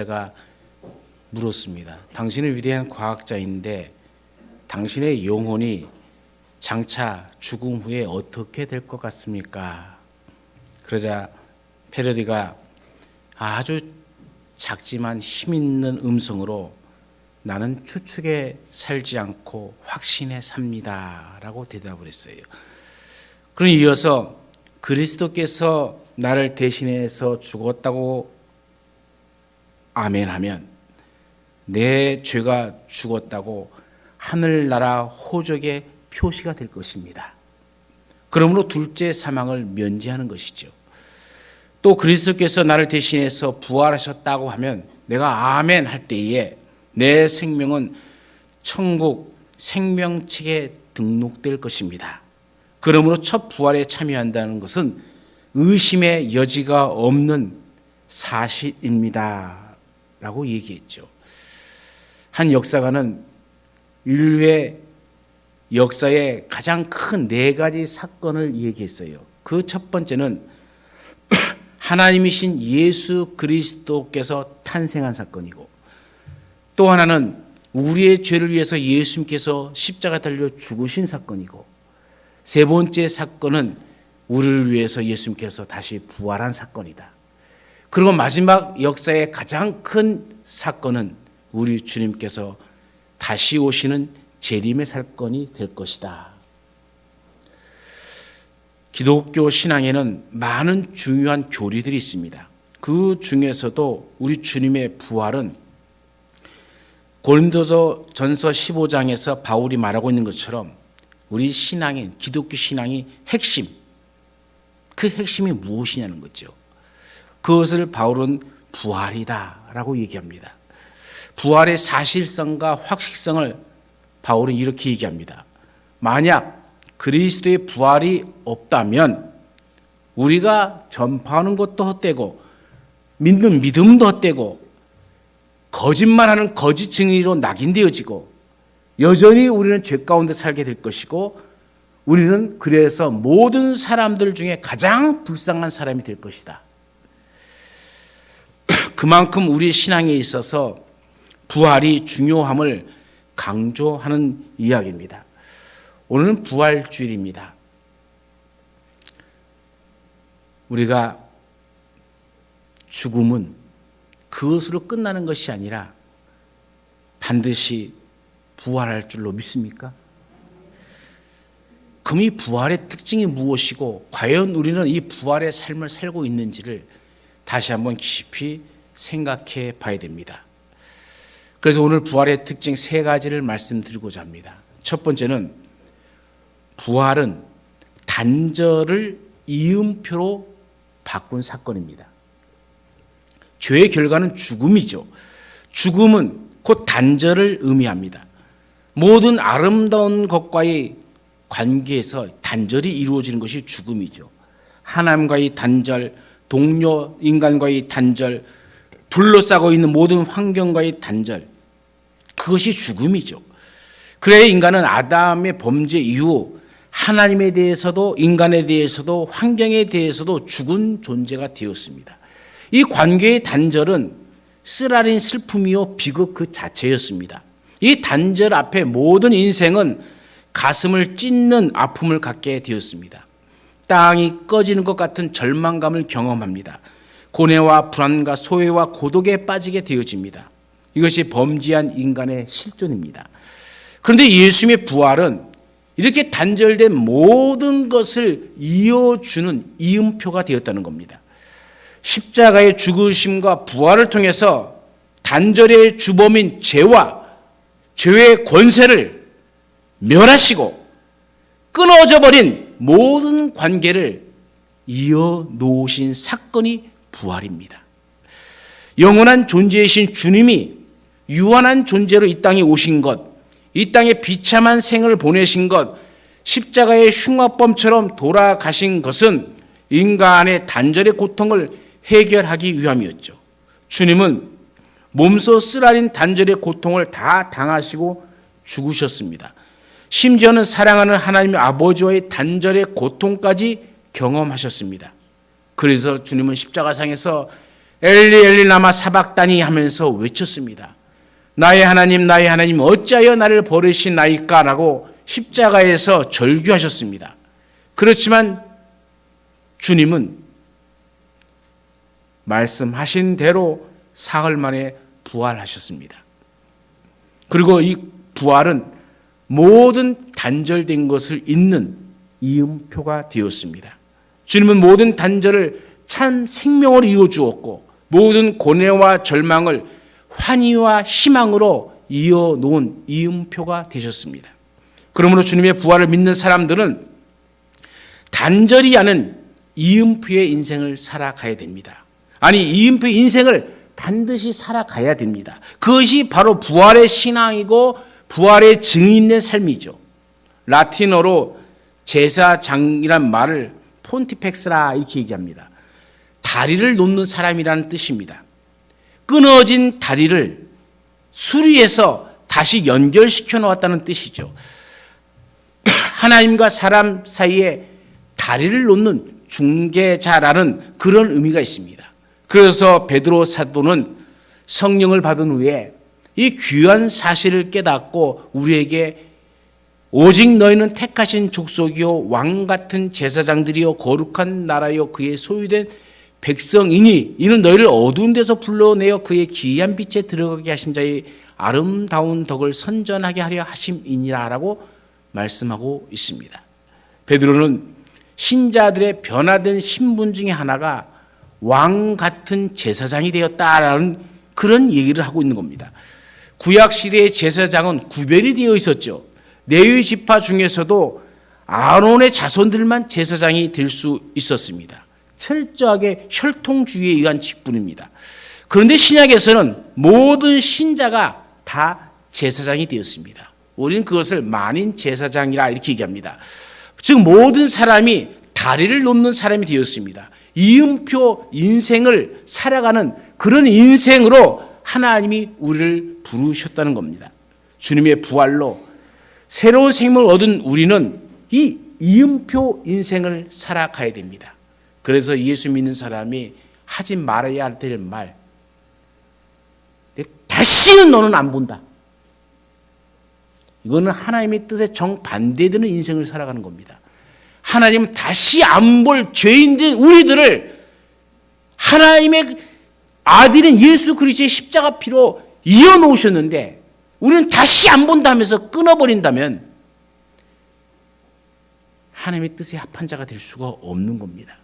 제가 물었습니다. 당신은 위대한 과학자인데 당신의 영혼이 장차 죽음 후에 어떻게 될 것 같습니까? 그러자 패러디가 아주 작지만 힘 있는 음성으로 나는 추측에 살지 않고 확신에 삽니다 라고 대답을 했어요. 그럼 이어서 그리스도께서 나를 대신해서 죽었다고 아멘하면 내 죄가 죽었다고 하늘나라 호적의 표시가 될 것입니다. 그러므로 둘째 사망을 면제하는 것이죠. 또 그리스도께서 나를 대신해서 부활하셨다고 하면 내가 아멘 할 때에 내 생명은 천국 생명책에 등록될 것입니다. 그러므로 첫 부활에 참여한다는 것은 의심의 여지가 없는 사실입니다 라고 얘기했죠. 한 역사가는 인류의 역사의 가장 큰 4가지 사건을 얘기했어요. 그 첫 번째는 하나님이신 예수 그리스도께서 탄생한 사건이고, 또 하나는 우리의 죄를 위해서 예수님께서 십자가 달려 죽으신 사건이고, 세 번째 사건은 우리를 위해서 예수님께서 다시 부활한 사건이다. 그리고 마지막 역사의 가장 큰 사건은 우리 주님께서 다시 오시는 재림의 사건이 될 것이다. 기독교 신앙에는 많은 중요한 교리들이 있습니다. 그 중에서도 우리 주님의 부활은 고린도서 전서 15장에서 바울이 말하고 있는 것처럼 우리 신앙인, 기독교 신앙의 핵심, 그 핵심이 무엇이냐는 거죠. 그것을 바울은 부활이다라고 얘기합니다. 부활의 사실성과 확실성을 바울은 이렇게 얘기합니다. 만약 그리스도의 부활이 없다면 우리가 전파하는 것도 헛되고 믿는 믿음도 헛되고 거짓말하는 거짓 증인으로 낙인되어지고 여전히 우리는 죄 가운데 살게 될 것이고 우리는 그래서 모든 사람들 중에 가장 불쌍한 사람이 될 것이다. 그만큼 우리 신앙에 있어서 부활이 중요함을 강조하는 이야기입니다. 오늘은 부활주일입니다. 우리가 죽음은 그것으로 끝나는 것이 아니라 반드시 부활할 줄로 믿습니까? 그럼 이 부활의 특징이 무엇이고 과연 우리는 이 부활의 삶을 살고 있는지를 다시 한번 깊이 생각해 봐야 됩니다. 그래서 오늘 부활의 특징 3가지를 말씀드리고자 합니다. 첫 번째는 부활은 단절을 이음표로 바꾼 사건입니다. 죄의 결과는 죽음이죠. 죽음은 곧 단절을 의미합니다. 모든 아름다운 것과의 관계에서 단절이 이루어지는 것이 죽음이죠. 하나님과의 단절, 동료 인간과의 단절, 둘러싸고 있는 모든 환경과의 단절, 그것이 죽음이죠. 그래야 인간은 아담의 범죄 이후 하나님에 대해서도 인간에 대해서도 환경에 대해서도 죽은 존재가 되었습니다. 이 관계의 단절은 쓰라린 슬픔이요 비극 그 자체였습니다. 이 단절 앞에 모든 인생은 가슴을 찢는 아픔을 갖게 되었습니다. 땅이 꺼지는 것 같은 절망감을 경험합니다. 고뇌와 불안과 소외와 고독에 빠지게 되어집니다. 이것이 범죄한 인간의 실존입니다. 그런데 예수님의 부활은 이렇게 단절된 모든 것을 이어주는 이음표가 되었다는 겁니다. 십자가의 죽으심과 부활을 통해서 단절의 주범인 죄와 죄의 권세를 멸하시고 끊어져 버린 모든 관계를 이어놓으신 사건이 부활입니다. 영원한 존재이신 주님이 유한한 존재로 이 땅에 오신 것, 이 땅에 비참한 생을 보내신 것, 십자가의 흉악범처럼 돌아가신 것은 인간의 단절의 고통을 해결하기 위함이었죠. 주님은 몸소 쓰라린 단절의 고통을 다 당하시고 죽으셨습니다. 심지어는 사랑하는 하나님 아버지와의 단절의 고통까지 경험하셨습니다. 그래서 주님은 십자가상에서 엘리 엘리 라마 사박다니 하면서 외쳤습니다. 나의 하나님 어찌하여 나를 버리시나이까 라고 십자가에서 절규하셨습니다. 그렇지만 주님은 말씀하신 대로 사흘 만에 부활하셨습니다. 그리고 이 부활은 모든 단절된 것을 잇는 이음표가 되었습니다. 주님은 모든 단절을 참 생명으로 이어주었고 모든 고뇌와 절망을 환희와 희망으로 이어놓은 이음표가 되셨습니다. 그러므로 주님의 부활을 믿는 사람들은 단절이 않은 이음표의 인생을 살아가야 됩니다. 아니, 이음표의 인생을 반드시 살아가야 됩니다. 그것이 바로 부활의 신앙이고 부활의 증인된 삶이죠. 라틴어로 제사장이란 말을 폰티펙스라 이렇게 얘기합니다. 다리를 놓는 사람이라는 뜻입니다. 끊어진 다리를 수리해서 다시 연결시켜 놓았다는 뜻이죠. 하나님과 사람 사이에 다리를 놓는 중개자라는 그런 의미가 있습니다. 그래서 베드로 사도는 성령을 받은 후에 이 귀한 사실을 깨닫고 우리에게 오직 너희는 택하신 족속이요 왕 같은 제사장들이요 거룩한 나라요 그의 소유된 백성이니 이는 너희를 어두운 데서 불러내어 그의 기이한 빛에 들어가게 하신 자의 아름다운 덕을 선전하게 하려 하심이니라 라고 말씀하고 있습니다. 베드로는 신자들의 변화된 신분 중에 하나가 왕 같은 제사장이 되었다라는 그런 얘기를 하고 있는 겁니다. 구약시대의 제사장은 구별이 되어 있었죠. 레위 지파 중에서도 아론의 자손들만 제사장이 될 수 있었습니다. 철저하게 혈통주의에 의한 직분입니다. 그런데 신약에서는 모든 신자가 다 제사장이 되었습니다. 우리는 그것을 만인 제사장이라 이렇게 얘기합니다. 즉 모든 사람이 다리를 놓는 사람이 되었습니다. 이음표 인생을 살아가는 그런 인생으로 하나님이 우리를 부르셨다는 겁니다. 주님의 부활로 새로운 생명을 얻은 우리는 이 이음표 인생을 살아가야 됩니다. 그래서 예수 믿는 사람이 하지 말아야 될 말, 다시는 너는 안 본다. 이거는 하나님의 뜻에 정반대되는 인생을 살아가는 겁니다. 하나님은 다시 안 볼 죄인된 우리들을 하나님의 아들인 예수 그리스도의 십자가 피로 이어놓으셨는데 우리는 다시 안 본다면서 끊어버린다면 하나님의 뜻에 합한 자가 될 수가 없는 겁니다.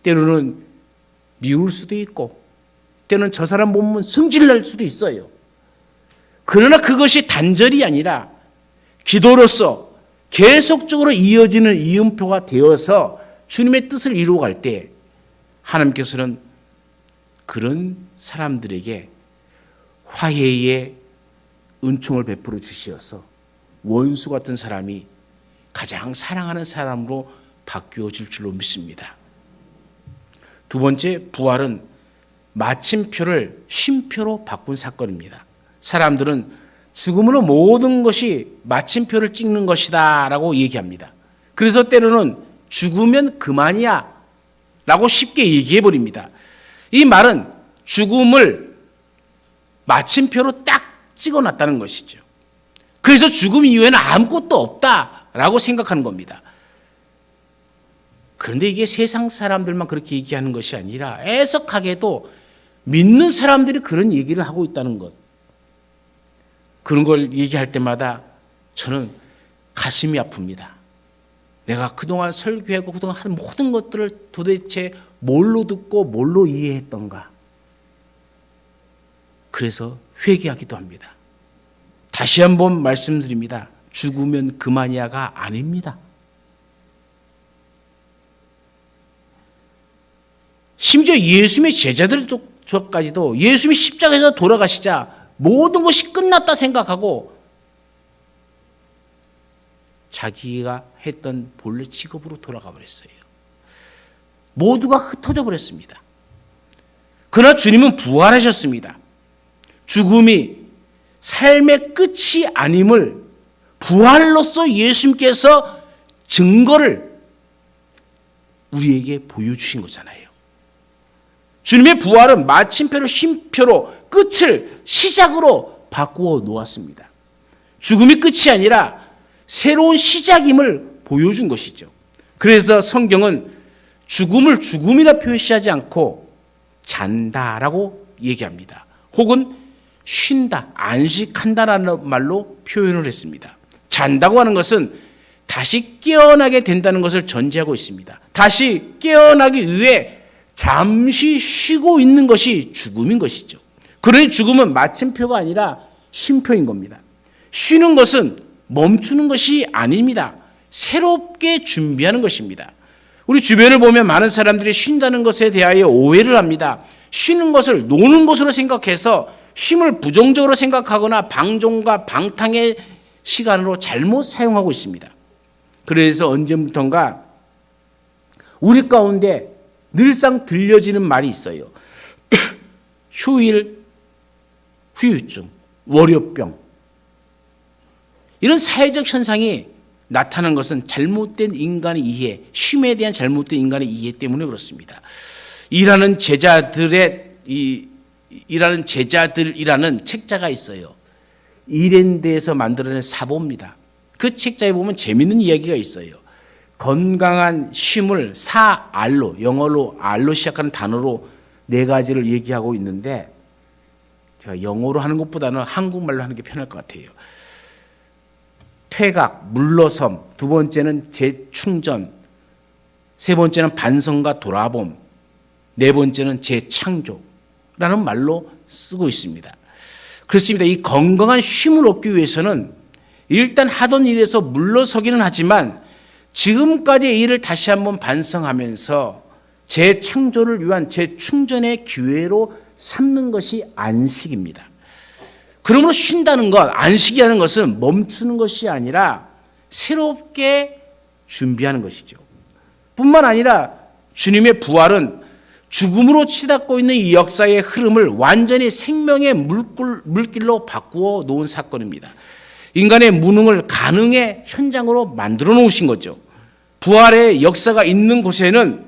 때로는 미울 수도 있고 때로는 저 사람 보면 성질날 수도 있어요. 그러나 그것이 단절이 아니라 기도로서 계속적으로 이어지는 이음표가 되어서 주님의 뜻을 이루어갈 때 하나님께서는 그런 사람들에게 화해의 은총을 베풀어 주시어서 원수 같은 사람이 가장 사랑하는 사람으로 바뀌어질 줄로 믿습니다. 두 번째, 부활은 마침표를 쉼표로 바꾼 사건입니다. 사람들은 죽음으로 모든 것이 마침표를 찍는 것이다 라고 얘기합니다. 그래서 때로는 죽으면 그만이야 라고 쉽게 얘기해 버립니다. 이 말은 죽음을 마침표로 딱 찍어놨다는 것이죠. 그래서 죽음 이후에는 아무것도 없다라고 생각하는 겁니다. 그런데 이게 세상 사람들만 그렇게 얘기하는 것이 아니라 애석하게도 믿는 사람들이 그런 얘기를 하고 있다는 것. 그런 걸 얘기할 때마다 저는 가슴이 아픕니다. 내가 그동안 설교하고 그동안 한 모든 것들을 도대체 뭘로 듣고 뭘로 이해했던가. 그래서 회개하기도 합니다. 다시 한번 말씀드립니다. 죽으면 그만이야가 아닙니다. 심지어 예수님의 제자들까지도 예수님이 십자가에서 돌아가시자 모든 것이 끝났다 생각하고 자기가 했던 본래 직업으로 돌아가 버렸어요. 모두가 흩어져 버렸습니다. 그러나 주님은 부활하셨습니다. 죽음이 삶의 끝이 아님을 부활로서 예수님께서 증거를 우리에게 보여주신 거잖아요. 주님의 부활은 마침표로 쉼표로 끝을 시작으로 바꾸어 놓았습니다. 죽음이 끝이 아니라 새로운 시작임을 보여준 것이죠. 그래서 성경은 죽음을 죽음이라 표시하지 않고 잔다라고 얘기합니다. 혹은 쉰다, 안식한다라는 말로 표현을 했습니다. 잔다고 하는 것은 다시 깨어나게 된다는 것을 전제하고 있습니다. 다시 깨어나기 위해 잠시 쉬고 있는 것이 죽음인 것이죠. 그러니 죽음은 마침표가 아니라 쉼표인 겁니다. 쉬는 것은 멈추는 것이 아닙니다. 새롭게 준비하는 것입니다. 우리 주변을 보면 많은 사람들이 쉰다는 것에 대하여 오해를 합니다. 쉬는 것을 노는 것으로 생각해서 쉼을 부정적으로 생각하거나 방종과 방탕의 시간으로 잘못 사용하고 있습니다. 그래서 언제부턴가 우리 가운데 늘상 들려지는 말이 있어요. 휴일, 후유증, 월요병. 이런 사회적 현상이 나타난 것은 잘못된 인간의 이해, 쉼에 대한 잘못된 인간의 이해 때문에 그렇습니다. 일하는 제자들이라는 책자가 있어요. 이랜드에서 만들어낸 사보입니다. 그 책자에 보면 재미있는 이야기가 있어요. 건강한 쉼을 4R로, 영어로 R로 시작하는 단어로 4가지를 얘기하고 있는데 제가 영어로 하는 것보다는 한국말로 하는 게 편할 것 같아요. 퇴각, 물러섬, 2번째는 재충전, 3번째는 반성과 돌아봄, 4번째는 재창조라는 말로 쓰고 있습니다. 그렇습니다. 이 건강한 쉼을 얻기 위해서는 일단 하던 일에서 물러서기는 하지만 지금까지의 일을 다시 한번 반성하면서 재창조를 위한 재충전의 기회로 삼는 것이 안식입니다. 그러므로 쉰다는 것, 안식이라는 것은 멈추는 것이 아니라 새롭게 준비하는 것이죠. 뿐만 아니라 주님의 부활은 죽음으로 치닫고 있는 이 역사의 흐름을 완전히 생명의 물길로 바꾸어 놓은 사건입니다. 인간의 무능을 가능의 현장으로 만들어 놓으신 거죠. 부활의 역사가 있는 곳에는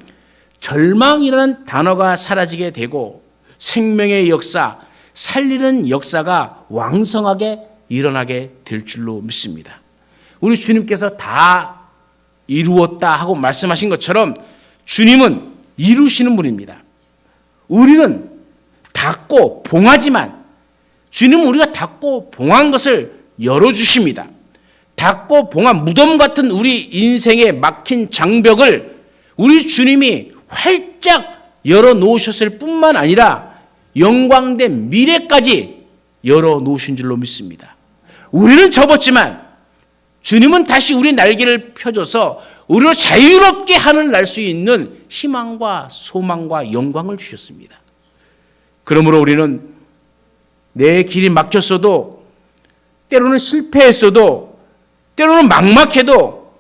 절망이라는 단어가 사라지게 되고 생명의 역사, 살리는 역사가 왕성하게 일어나게 될 줄로 믿습니다. 우리 주님께서 다 이루었다 하고 말씀하신 것처럼 주님은 이루시는 분입니다. 우리는 닫고 봉하지만 주님은 우리가 닫고 봉한 것을 열어주십니다. 닫고 봉한 무덤 같은 우리 인생에 막힌 장벽을 우리 주님이 활짝 열어놓으셨을 뿐만 아니라 영광된 미래까지 열어놓으신 줄로 믿습니다. 우리는 접었지만 주님은 다시 우리 날개를 펴줘서 우리로 자유롭게 하늘 날 수 있는 희망과 소망과 영광을 주셨습니다. 그러므로 우리는 내 길이 막혔어도 때로는 실패했어도 때로는 막막해도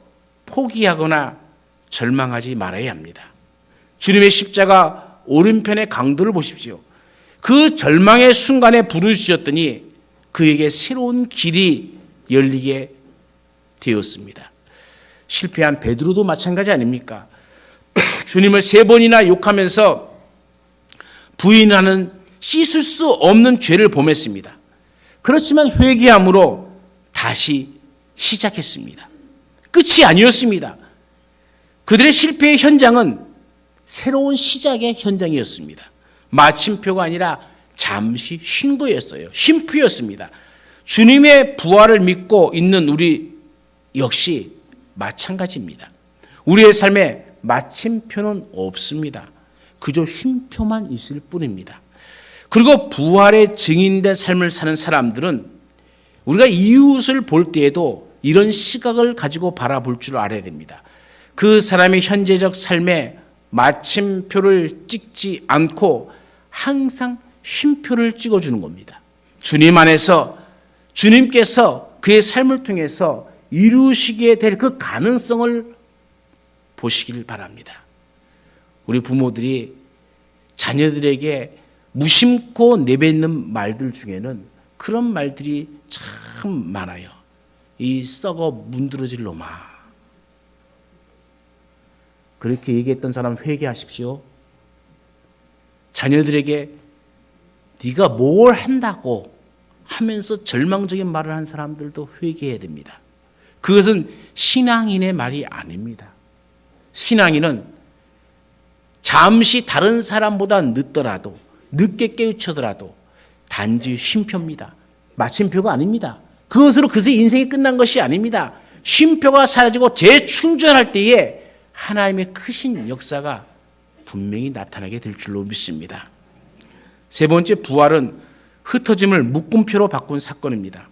포기하거나 절망하지 말아야 합니다. 주님의 십자가 오른편의 강도를 보십시오. 그 절망의 순간에 부르짖었더니 그에게 새로운 길이 열리게 되었습니다. 실패한 베드로도 마찬가지 아닙니까? 주님을 3번이나 욕하면서 부인하는 씻을 수 없는 죄를 범했습니다. 그렇지만 회개함으로 다시 시작했습니다. 끝이 아니었습니다. 그들의 실패의 현장은 새로운 시작의 현장이었습니다. 마침표가 아니라 잠시 쉰 거였어요. 쉼표였습니다. 주님의 부활을 믿고 있는 우리 역시 마찬가지입니다. 우리의 삶에 마침표는 없습니다. 그저 쉼표만 있을 뿐입니다. 그리고 부활의 증인된 삶을 사는 사람들은 우리가 이웃을 볼 때에도 이런 시각을 가지고 바라볼 줄 알아야 됩니다. 그 사람의 현재적 삶에 마침표를 찍지 않고 항상 쉼표를 찍어주는 겁니다. 주님 안에서 주님께서 그의 삶을 통해서 이루시게 될 그 가능성을 보시길 바랍니다. 우리 부모들이 자녀들에게 무심코 내뱉는 말들 중에는 그런 말들이 참 많아요. 이 썩어 문드러질 놈아. 그렇게 얘기했던 사람 회개하십시오. 자녀들에게 네가 뭘 한다고 하면서 절망적인 말을 한 사람들도 회개해야 됩니다. 그것은 신앙인의 말이 아닙니다. 신앙인은 잠시 다른 사람보다 늦더라도 늦게 깨우쳐더라도 단지 쉼표입니다. 마침표가 아닙니다. 그것으로 그새 인생이 끝난 것이 아닙니다. 쉼표가 사라지고 재충전할 때에 하나님의 크신 역사가 분명히 나타나게 될 줄로 믿습니다. 세 번째, 부활은 흩어짐을 묶음표로 바꾼 사건입니다.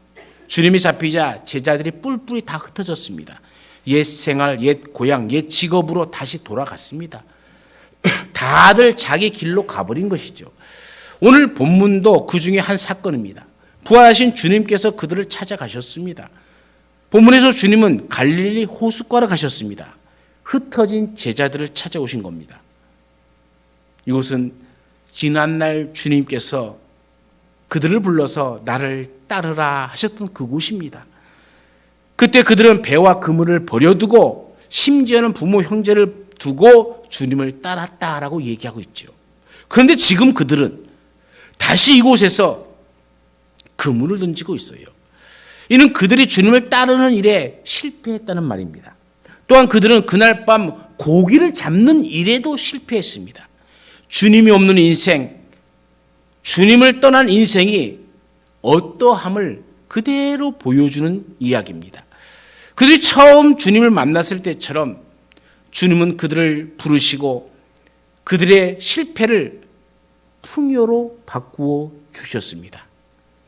주님이 잡히자 제자들이 뿔뿔이 다 흩어졌습니다. 옛 생활, 옛 고향, 옛 직업으로 다시 돌아갔습니다. 다들 자기 길로 가버린 것이죠. 오늘 본문도 그 중에 한 사건입니다. 부활하신 주님께서 그들을 찾아가셨습니다. 본문에서 주님은 갈릴리 호숫가로 가셨습니다. 흩어진 제자들을 찾아오신 겁니다. 이곳은 지난날 주님께서 그들을 불러서 나를 따르라 하셨던 그곳입니다. 그때 그들은 배와 그물을 버려두고 심지어는 부모 형제를 두고 주님을 따랐다라고 얘기하고 있죠. 그런데 지금 그들은 다시 이곳에서 그물을 던지고 있어요. 이는 그들이 주님을 따르는 일에 실패했다는 말입니다. 또한 그들은 그날 밤 고기를 잡는 일에도 실패했습니다. 주님이 없는 인생, 주님을 떠난 인생이 어떠함을 그대로 보여주는 이야기입니다. 그들이 처음 주님을 만났을 때처럼 주님은 그들을 부르시고 그들의 실패를 풍요로 바꾸어 주셨습니다.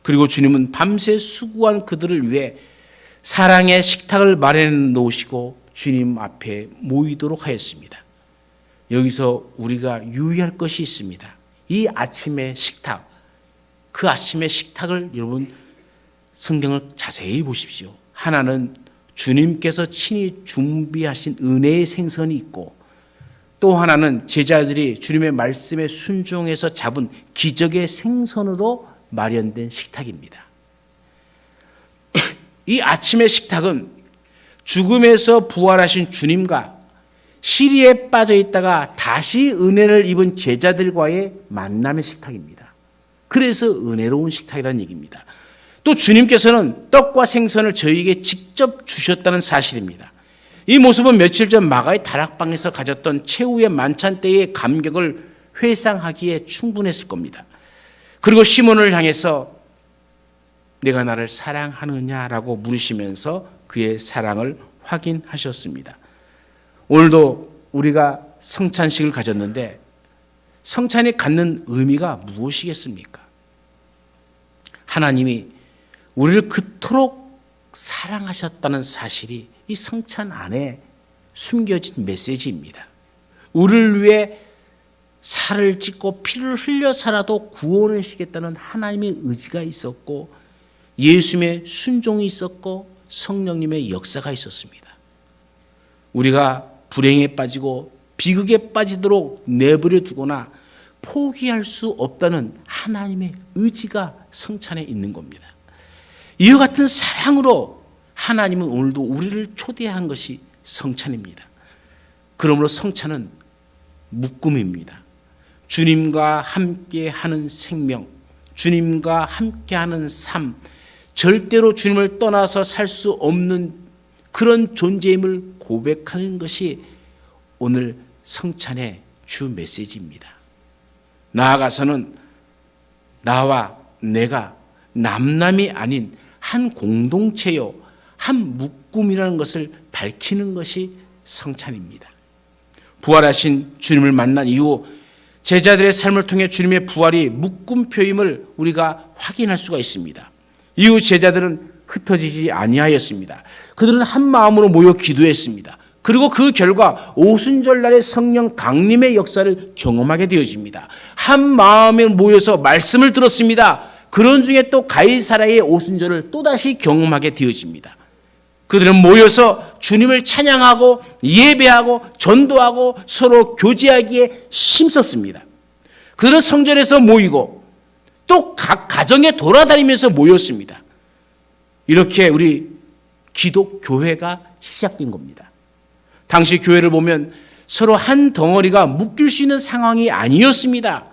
그리고 주님은 밤새 수고한 그들을 위해 사랑의 식탁을 마련해 놓으시고 주님 앞에 모이도록 하였습니다. 여기서 우리가 유의할 것이 있습니다. 이 아침의 식탁, 그 아침의 식탁을 여러분 성경을 자세히 보십시오. 하나는 주님께서 친히 준비하신 은혜의 생선이 있고, 또 하나는 제자들이 주님의 말씀에 순종해서 잡은 기적의 생선으로 마련된 식탁입니다. 이 아침의 식탁은 죽음에서 부활하신 주님과 시리에 빠져 있다가 다시 은혜를 입은 제자들과의 만남의 식탁입니다. 그래서 은혜로운 식탁이라는 얘기입니다. 또 주님께서는 떡과 생선을 저희에게 직접 주셨다는 사실입니다. 이 모습은 며칠 전 마가의 다락방에서 가졌던 최후의 만찬 때의 감격을 회상하기에 충분했을 겁니다. 그리고 시몬을 향해서 내가 나를 사랑하느냐라고 물으시면서 그의 사랑을 확인하셨습니다. 오늘도 우리가 성찬식을 가졌는데 성찬이 갖는 의미가 무엇이겠습니까? 하나님이 우리를 그토록 사랑하셨다는 사실이 이 성찬 안에 숨겨진 메시지입니다. 우리를 위해 살을 찢고 피를 흘려 살아도 구원하시겠다는 하나님의 의지가 있었고 예수님의 순종이 있었고 성령님의 역사가 있었습니다. 우리가 불행에 빠지고 비극에 빠지도록 내버려 두거나 포기할 수 없다는 하나님의 의지가 성찬에 있는 겁니다. 이와 같은 사랑으로 하나님은 오늘도 우리를 초대한 것이 성찬입니다. 그러므로 성찬은 묶음입니다. 주님과 함께하는 생명, 주님과 함께하는 삶, 절대로 주님을 떠나서 살 수 없는 그런 존재임을 고백하는 것이 오늘 성찬의 주 메시지입니다. 나아가서는 나와 내가 남남이 아닌 한 공동체요, 한 묶음이라는 것을 밝히는 것이 성찬입니다. 부활하신 주님을 만난 이후 제자들의 삶을 통해 주님의 부활이 묶음표임을 우리가 확인할 수가 있습니다. 이후 제자들은 흩어지지 아니하였습니다. 그들은 한 마음으로 모여 기도했습니다. 그리고 그 결과 오순절날의 성령 강림의 역사를 경험하게 되어집니다. 한 마음에 모여서 말씀을 들었습니다. 그런 중에 또 가이사랴의 오순절을 또다시 경험하게 되어집니다. 그들은 모여서 주님을 찬양하고 예배하고 전도하고 서로 교제하기에 힘썼습니다. 그들은 성전에서 모이고 또 각 가정에 돌아다니면서 모였습니다. 이렇게 우리 기독교회가 시작된 겁니다. 당시 교회를 보면 서로 한 덩어리가 묶일 수 있는 상황이 아니었습니다.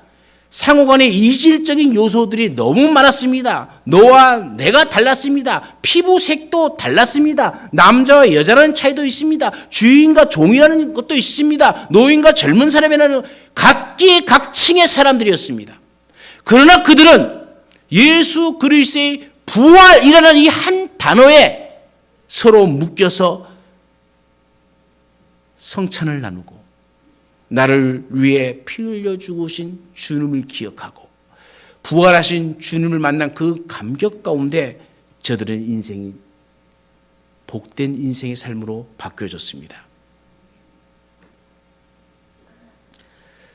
상호간의 이질적인 요소들이 너무 많았습니다. 너와 내가 달랐습니다. 피부색도 달랐습니다. 남자와 여자라는 차이도 있습니다. 주인과 종이라는 것도 있습니다. 노인과 젊은 사람이라는 각기각층의 사람들이었습니다. 그러나 그들은 예수 그리스도의 부활이라는 이 한 단어에 서로 묶여서 성찬을 나누고 나를 위해 피 흘려 죽으신 주님을 기억하고 부활하신 주님을 만난 그 감격 가운데 저들의 인생이 복된 인생의 삶으로 바뀌어졌습니다.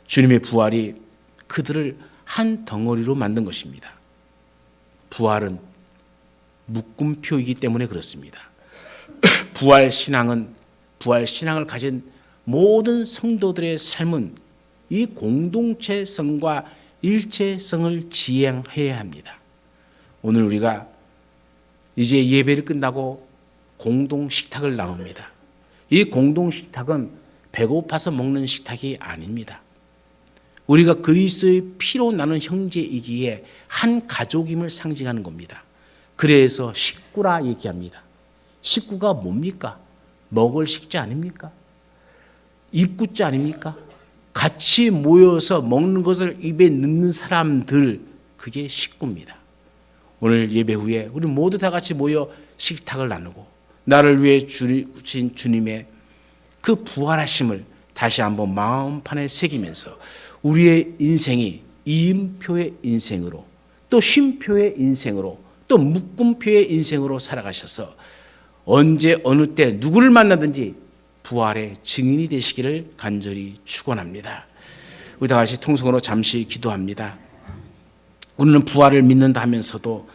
주님의 부활이 그들을 한 덩어리로 만든 것입니다. 부활은 묶음표이기 때문에 그렇습니다. 부활 신앙을 가진 모든 성도들의 삶은 이 공동체성과 일체성을 지향해야 합니다. 오늘 우리가 이제 예배를 끝나고 공동 식탁을 나눕니다. 이 공동 식탁은 배고파서 먹는 식탁이 아닙니다. 우리가 그리스도의 피로 나눈 형제이기에 한 가족임을 상징하는 겁니다. 그래서 식구라 얘기합니다. 식구가 뭡니까? 먹을 식자 아닙니까? 입구자 아닙니까? 같이 모여서 먹는 것을 입에 넣는 사람들, 그게 식구입니다. 오늘 예배 후에 우리 모두 다 같이 모여 식탁을 나누고 나를 위해 주신 주님의 그 부활하심을 다시 한번 마음판에 새기면서 우리의 인생이 이음표의 인생으로 또 쉼표의 인생으로 또 묶음표의 인생으로 살아가셔서 언제 어느 때 누구를 만나든지 부활의 증인이 되시기를 간절히 축원합니다. 우리 다 같이 통성으로 잠시 기도합니다. 우리는 부활을 믿는다 하면서도